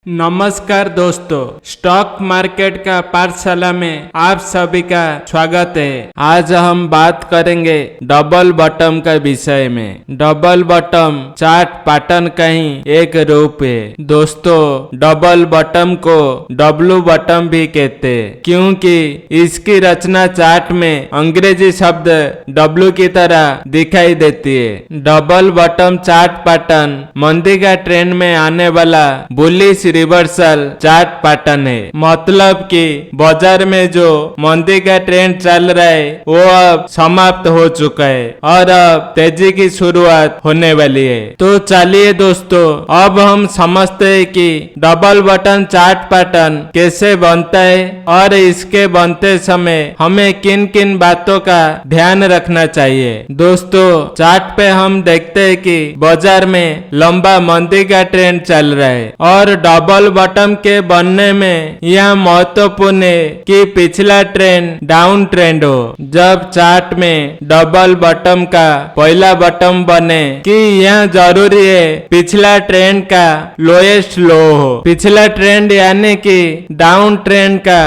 नमस्कार दोस्तों, stock market का पाठशाला में आप सभी का स्वागत है। आज हम बात करेंगे डबल बॉटम का विषय में। डबल बॉटम चार्ट पैटर्न का ही एक रूप है। दोस्तों, डबल बॉटम को डब्लू बॉटम भी कहते हैं क्योंकि इसकी रचना चार्ट में अंग्रेजी शब्द डब्लू की तरह दिखाई देती है। डबल बॉटम चार्ट पैटर्न मंदी का ट्रेंड में आने वाला बुलिश रिवर्सल चार्ट पैटर्न है। मतलब कि बाजार में जो मंदी का ट्रेंड चल रहा है वो अब समाप्त हो चुका है और अब तेजी की शुरुआत होने वाली है। तो चलिए दोस्तों, अब हम समझते हैं कि डबल बॉटम चार्ट पैटर्न कैसे बनता है और इसके बनते समय हमें किन किन बातों का ध्यान रखना चाहिए। दोस्तों, चार्ट पे हम देखते हैं कि बाजार में लंबा मंदी का ट्रेंड चल रहा है और डबल बॉटम के बनने में यह महत्वपूर्ण है कि पिछला ट्रेंड डाउन ट्रेंड हो। जब चार्ट में डबल बॉटम का पहला बॉटम बने कि यह जरूरी है पिछला ट्रेंड का लोएस्ट लो हो। पिछला ट्रेंड यानी कि डाउन ट्रेंड का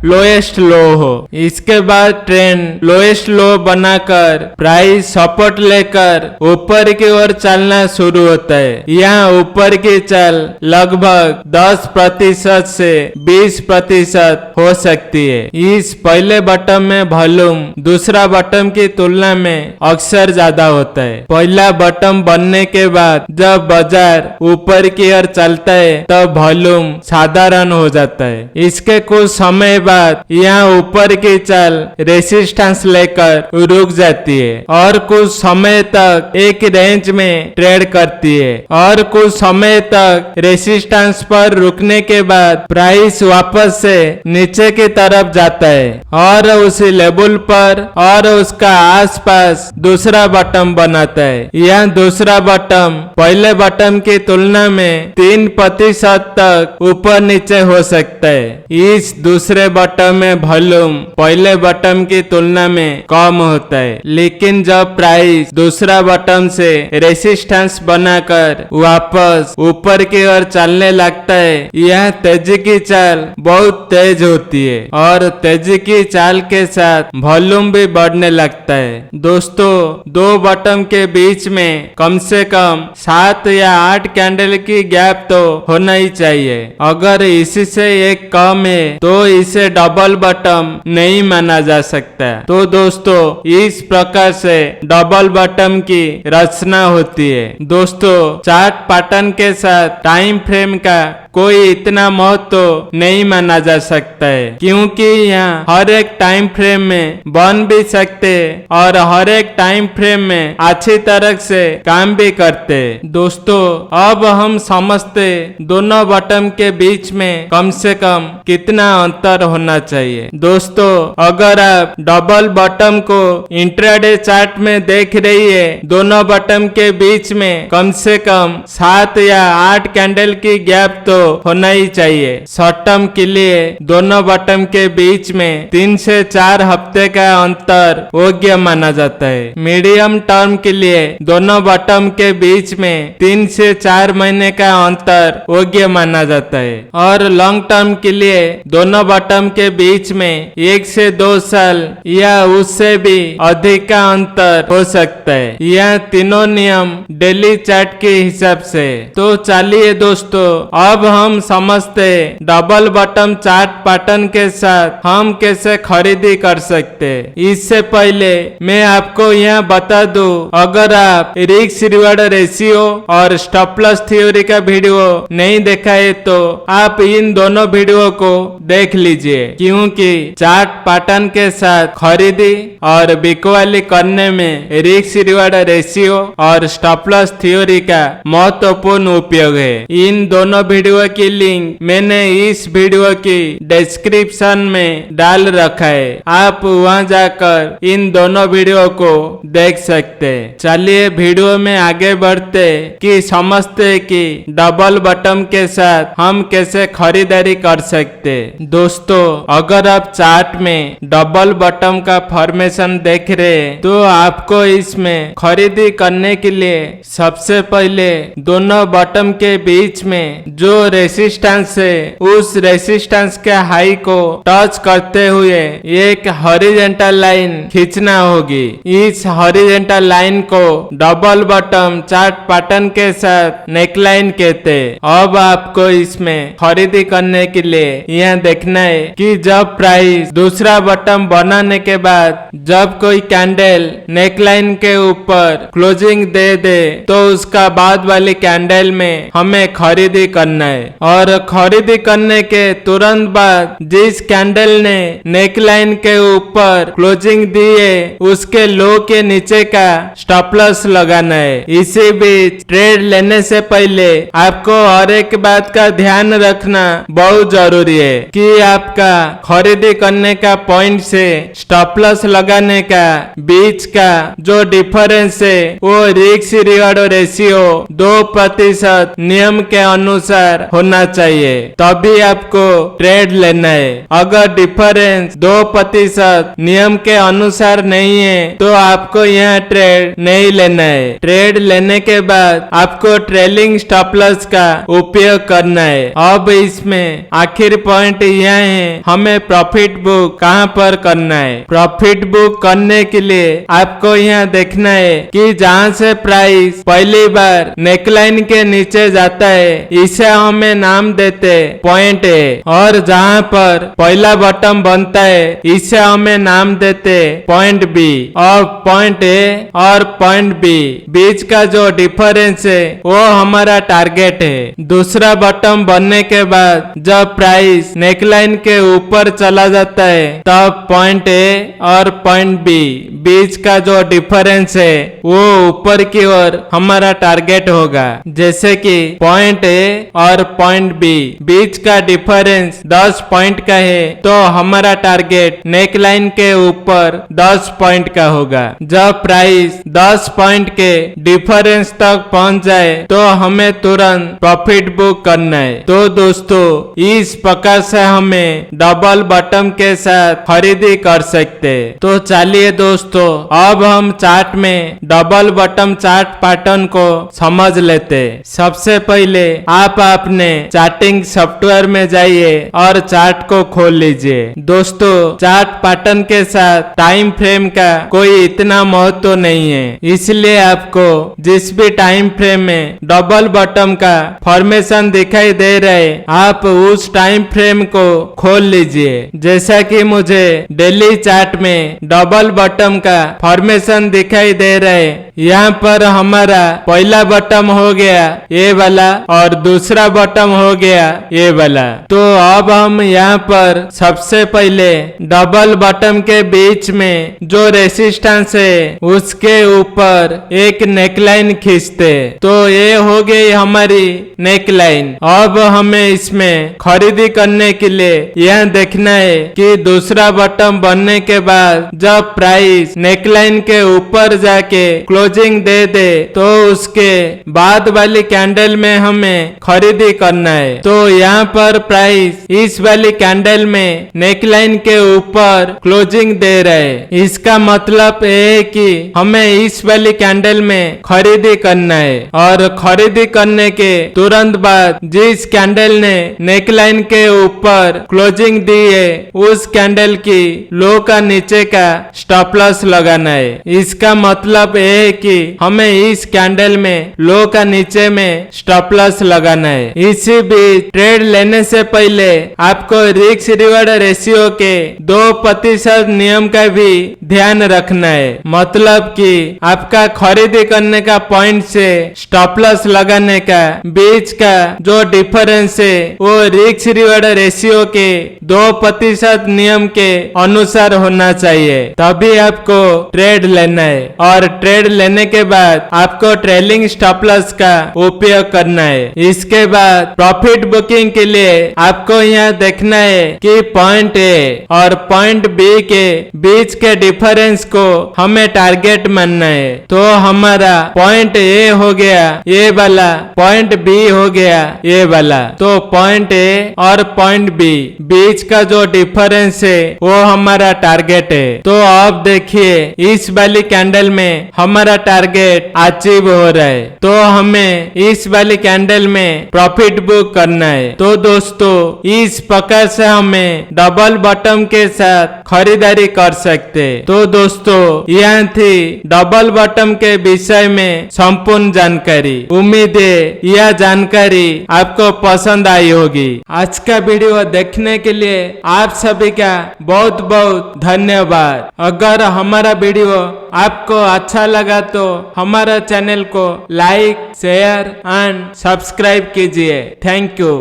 लोएस्ट लो हो। इसके बाद ट्रेंड लोएस्ट लो बनाकर प्राइस सपोर्ट लेकर ऊपर की ओर चलना शुरू होता है। यहाँ ऊपर की चल लगभग 10% से 20% हो सकती है। इस पहले बॉटम में वॉल्यूम दूसरा बॉटम की तुलना में अक्सर ज्यादा होता है। पहला बॉटम बनने के बाद जब बाजार ऊपर की ओर चलता है तब वॉल्यूम साधारण हो जाता है। इसके कुछ समय बाद यहाँ ऊपर की चाल रेसिस्टेंस लेकर रुक जाती है और कुछ समय तक एक रेंज में ट्रेड करती है और कुछ समय तक रेसिस्टेंस पर रुकने के बाद प्राइस वापस से नीचे की तरफ जाता है और उसी लेवल पर और उसका आसपास दूसरा बॉटम बनाता है। यह दूसरा बॉटम पहले बॉटम की तुलना में 3% तक ऊपर नीचे हो सकता है। इस दूसरे बॉटम में वॉल्यूम पहले बॉटम की तुलना में कम होता है, लेकिन जब प्राइस दूसरा बॉटम से रेसिस्टेंस बनाकर वापस ऊपर की ओर चलने लगता है, यह तेजी की चाल बहुत तेज होती है और तेजी की चाल के साथ वॉल्यूम भी बढ़ने लगता है। दोस्तों, दो बॉटम के बीच में कम से कम 7 या 8 कैंडल की गैप तो होना ही चाहिए। अगर इसी से एक कम है तो इसे डबल बॉटम नहीं माना जा सकता। तो दोस्तों, इस प्रकार से डबल बॉटम की रचना होती है। दोस्तों, चार्ट पैटर्न के साथ टाइम फ्रेम का कोई इतना महत्व नहीं माना जा सकता है क्योंकि यहाँ हर एक टाइम फ्रेम में बन भी सकते और हर एक टाइम फ्रेम में अच्छी तरह से काम भी करते। दोस्तों, अब हम समझते दोनों बॉटम के बीच में कम से कम कितना अंतर होना चाहिए। दोस्तों, अगर आप डबल बॉटम को इंट्राडे चार्ट में देख रही है, दोनों बॉटम के बीच में कम से कम 7 या 8 कैंडल की गैप तो होना ही चाहिए। शॉर्ट टर्म के लिए दोनों बॉटम के बीच में 3 से 4 हफ्ते का अंतर योग्य माना जाता है। मीडियम टर्म के लिए दोनों बॉटम के बीच में 3 से 4 महीने का अंतर योग्य माना जाता है और लॉन्ग टर्म के लिए दोनों बॉटम के बीच में 1 से 2 साल या उससे भी अधिक का अंतर हो सकता है। यह तीनों नियम डेली चार्ट के हिसाब से। तो चलिए दोस्तों, अब हम समझते डबल बॉटम चार्ट पैटर्न के साथ हम कैसे खरीदी कर सकते। इससे पहले मैं आपको यह बता दूं, अगर आप रिस्क रिवॉर्ड रेशियो और स्टॉप लॉस थ्योरी का वीडियो नहीं देखा है तो आप इन दोनों वीडियो को देख लीजिए क्योंकि चार्ट पैटर्न के साथ खरीदी और बिकवाली करने में रिस्क रिवॉर्ड रेशियो और स्टॉप लॉस थ्योरी का महत्वपूर्ण उपयोग है। इन दोनों वीडियो की लिंक मैंने इस वीडियो की डिस्क्रिप्शन में डाल रखा है, आप वहां जाकर इन दोनों वीडियो को देख सकते। चलिए वीडियो में आगे बढ़ते कि समझते कि डबल बॉटम के साथ हम कैसे खरीदारी कर सकते। दोस्तों, अगर आप चार्ट में डबल बॉटम का फॉर्मेशन देख रहे तो आपको इसमें खरीदी करने के लिए सबसे पहले दोनों बॉटम के बीच में जो रेसिस्टेंस से उस रेसिस्टेंस के हाई को टच करते हुए एक हॉरिजॉन्टल लाइन खींचना होगी। इस हॉरिजॉन्टल लाइन को डबल बॉटम चार्ट पैटर्न के साथ नेकलाइन कहते। अब आपको इसमें खरीदी करने के लिए यह देखना है कि जब प्राइस दूसरा बॉटम बनाने के बाद जब कोई कैंडल नेकलाइन के ऊपर क्लोजिंग दे दे तो उसका बाद वाली कैंडल में हमें खरीदी करना है, और खरीदी करने के तुरंत बाद जिस कैंडल ने नेकलाइन के ऊपर क्लोजिंग दी है उसके लो के नीचे का स्टॉप लॉस लगाना है। इसी बीच ट्रेड लेने से पहले आपको और एक बात का ध्यान रखना बहुत जरूरी है कि आपका खरीदी करने का पॉइंट से स्टॉप लॉस लगाने का बीच का जो डिफरेंस है वो रिस्क रिवॉर्ड रेशियो 2% नियम के अनुसार होना चाहिए, तभी आपको ट्रेड लेना है। अगर डिफरेंस 2% नियम के अनुसार नहीं है तो आपको यह ट्रेड नहीं लेना है। ट्रेड लेने के बाद आपको ट्रेलिंग स्टॉप लॉस का उपयोग करना है। अब इसमें आखिर पॉइंट यह है, हमें प्रॉफिट बुक कहां पर करना है। प्रॉफिट बुक करने के लिए आपको यह देखना है कि जहां से प्राइस पहली बार नेकलाइन के नीचे जाता है इसे हमें नाम देते पॉइंट ए, और जहां पर पहला बॉटम बनता है इसे हमें नाम देते पॉइंट बी। और पॉइंट ए और पॉइंट बी बीच का जो डिफरेंस है वो हमारा टारगेट है। दूसरा बॉटम बनने के बाद जब प्राइस नेकलाइन के ऊपर चला जाता है तब पॉइंट ए और पॉइंट बी बीच का जो डिफरेंस है वो ऊपर की ओर हमारा टारगेट होगा। जैसे कि पॉइंट ए और पॉइंट बी बीच का डिफरेंस 10 पॉइंट का है तो हमारा टारगेट नेकलाइन के ऊपर 10 पॉइंट का होगा। जब प्राइस 10 पॉइंट के डिफरेंस तक पहुंच जाए तो हमें तुरंत प्रॉफिट बुक करना है। तो दोस्तों इस प्रकार से हमें डबल बॉटम के साथ खरीदी कर सकते। तो चलिए दोस्तों अब हम चार्ट में डबल बॉटम चार्ट पैटर्न को समझ लेते। सबसे पहले आप अपने चार्टिंग सॉफ्टवेयर में जाइए और चार्ट को खोल लीजिए। दोस्तों चार्ट पैटर्न के साथ टाइम फ्रेम का कोई इतना महत्व नहीं है, इसलिए आपको जिस भी टाइम फ्रेम में डबल बॉटम का फॉर्मेशन दिखाई दे रहे आप उस टाइम फ्रेम को खोल लीजिए। जैसा कि मुझे डेली चार्ट में डबल बॉटम का फॉर्मेशन दिखाई दे रहे, यहाँ पर हमारा पहला बॉटम हो गया ये वाला और दूसरा बॉटम हो गया ये वाला। तो अब हम यहाँ पर सबसे पहले डबल बॉटम के बीच में जो रेसिस्टेंस है उसके ऊपर एक नेकलाइन खींचते। तो ये हो गई हमारी नेकलाइन। अब हमें इसमें खरीदी करने के लिए यह देखना है कि दूसरा बॉटम बनने के बाद जब प्राइस नेकलाइन के ऊपर जाके क्लोजिंग दे दे तो उसके बाद वाली कैंडल में हमें खरीदी करना है। तो यहाँ पर प्राइस इस वाली कैंडल में नेकलाइन के ऊपर क्लोजिंग दे रहे, इसका मतलब है कि हमें इस वाली कैंडल में खरीदी करना है। और खरीदी करने के तुरंत बाद जिस कैंडल ने नेकलाइन के ऊपर क्लोजिंग दी है उस कैंडल की लो का नीचे का स्टॉप लॉस लगाना है। इसका मतलब है कि हमें इस कैंडल में लो का नीचे में स्टॉप लॉस लगाना है। इसी बीच ट्रेड लेने से पहले आपको रिस्क रिवॉर्ड रेशियो के 2% नियम का भी ध्यान रखना है। मतलब कि आपका खरीदी करने का पॉइंट से स्टॉप लॉस लगाने का बीच का जो डिफरेंस है वो रिस्क रिवॉर्ड रेशियो के 2% नियम के अनुसार होना चाहिए, तभी आपको ट्रेड लेना है। और ट्रेड लेने के बाद आपको ट्रेलिंग स्टॉप लॉस का उपयोग करना है। इसके बाद प्रॉफिट बुकिंग के लिए आपको यह देखना है कि पॉइंट ए और पॉइंट बी के बीच के डिफरेंस को हमें टारगेट मानना है। तो हमारा पॉइंट ए हो गया ये वाला, पॉइंट बी हो गया ये वाला। तो पॉइंट ए और पॉइंट बी बीच का जो डिफरेंस है वो हमारा टारगेट है। तो अब देखिए इस वाली कैंडल में हमारा टारगेट अचीव हो रहा है। तो हमें इस वाली कैंडल में प्रॉफिट बुक करना है। तो दोस्तों इस प्रकार से हमें डबल बटन के साथ खरीदारी कर सकते। तो दोस्तों यह थी डबल बटन के विषय में संपूर्ण जानकारी। उम्मीद है यह जानकारी आपको पसंद आई होगी। आज का वीडियो देखने के लिए आप सभी का बहुत बहुत धन्यवाद। अगर हमारा वीडियो आपको अच्छा लगा तो हमारा चैनल को लाइक, शेयर एंड सब्सक्राइब कीजिए। Thank you.